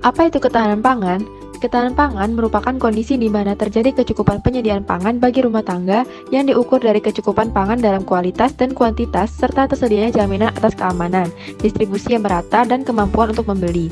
Apa itu ketahanan pangan? Ketahanan pangan merupakan kondisi di mana terjadi kecukupan penyediaan pangan bagi rumah tangga yang diukur dari kecukupan pangan dalam kualitas dan kuantitas serta tersedianya jaminan atas keamanan, distribusi yang merata, dan kemampuan untuk membeli.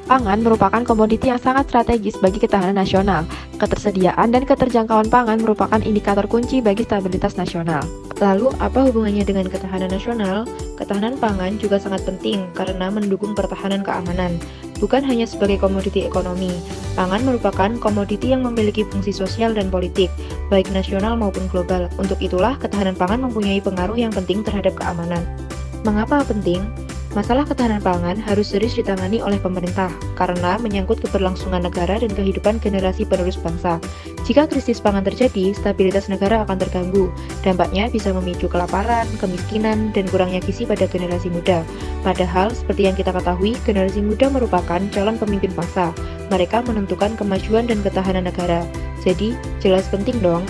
Pangan merupakan komoditi yang sangat strategis bagi ketahanan nasional. Ketersediaan dan keterjangkauan pangan merupakan indikator kunci bagi stabilitas nasional. Lalu, apa hubungannya dengan ketahanan nasional? Ketahanan pangan juga sangat penting karena mendukung pertahanan keamanan. Bukan hanya sebagai komoditi ekonomi, pangan merupakan komoditi yang memiliki fungsi sosial dan politik, baik nasional maupun global. Untuk itulah, ketahanan pangan mempunyai pengaruh yang penting terhadap keamanan. Mengapa penting? Masalah ketahanan pangan harus serius ditangani oleh pemerintah karena menyangkut keberlangsungan negara dan kehidupan generasi penerus bangsa. Jika krisis pangan terjadi, stabilitas negara akan terganggu. Dampaknya bisa memicu kelaparan, kemiskinan, dan kurangnya gizi pada generasi muda. Padahal, seperti yang kita ketahui, generasi muda merupakan calon pemimpin bangsa. Mereka menentukan kemajuan dan ketahanan negara. Jadi, jelas penting dong.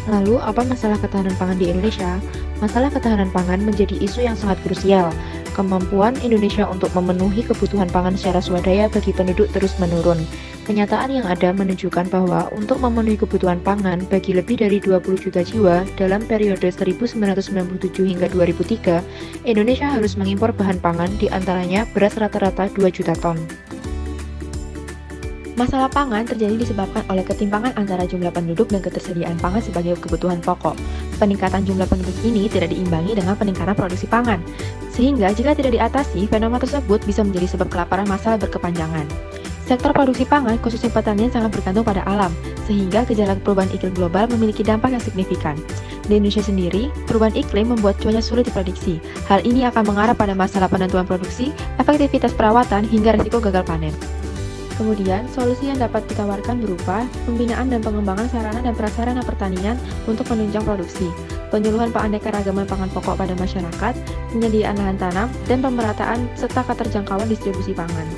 Lalu, apa masalah ketahanan pangan di Indonesia? Masalah ketahanan pangan menjadi isu yang sangat krusial. Kemampuan Indonesia untuk memenuhi kebutuhan pangan secara swadaya bagi penduduk terus menurun. Kenyataan yang ada menunjukkan bahwa untuk memenuhi kebutuhan pangan bagi lebih dari 20 juta jiwa dalam periode 1997 hingga 2003, Indonesia harus mengimpor bahan pangan di antaranya beras rata-rata 2 juta ton. Masalah pangan terjadi disebabkan oleh ketimpangan antara jumlah penduduk dan ketersediaan pangan sebagai kebutuhan pokok. Peningkatan jumlah penduduk ini tidak diimbangi dengan peningkatan produksi pangan, sehingga jika tidak diatasi, fenomena tersebut bisa menjadi sebab kelaparan massal berkepanjangan. Sektor produksi pangan, khususnya pertanian, sangat bergantung pada alam, sehingga gejala perubahan iklim global memiliki dampak yang signifikan. Di Indonesia sendiri, perubahan iklim membuat cuaca sulit diprediksi. Hal ini akan mengarah pada masalah penentuan produksi, efektivitas perawatan, hingga risiko gagal panen. Kemudian, solusi yang dapat ditawarkan berupa pembinaan dan pengembangan sarana dan prasarana pertanian untuk menunjang produksi, penyuluhan keanekaragaman pangan pokok pada masyarakat, penyediaan lahan tanam, dan pemerataan serta keterjangkauan distribusi pangan.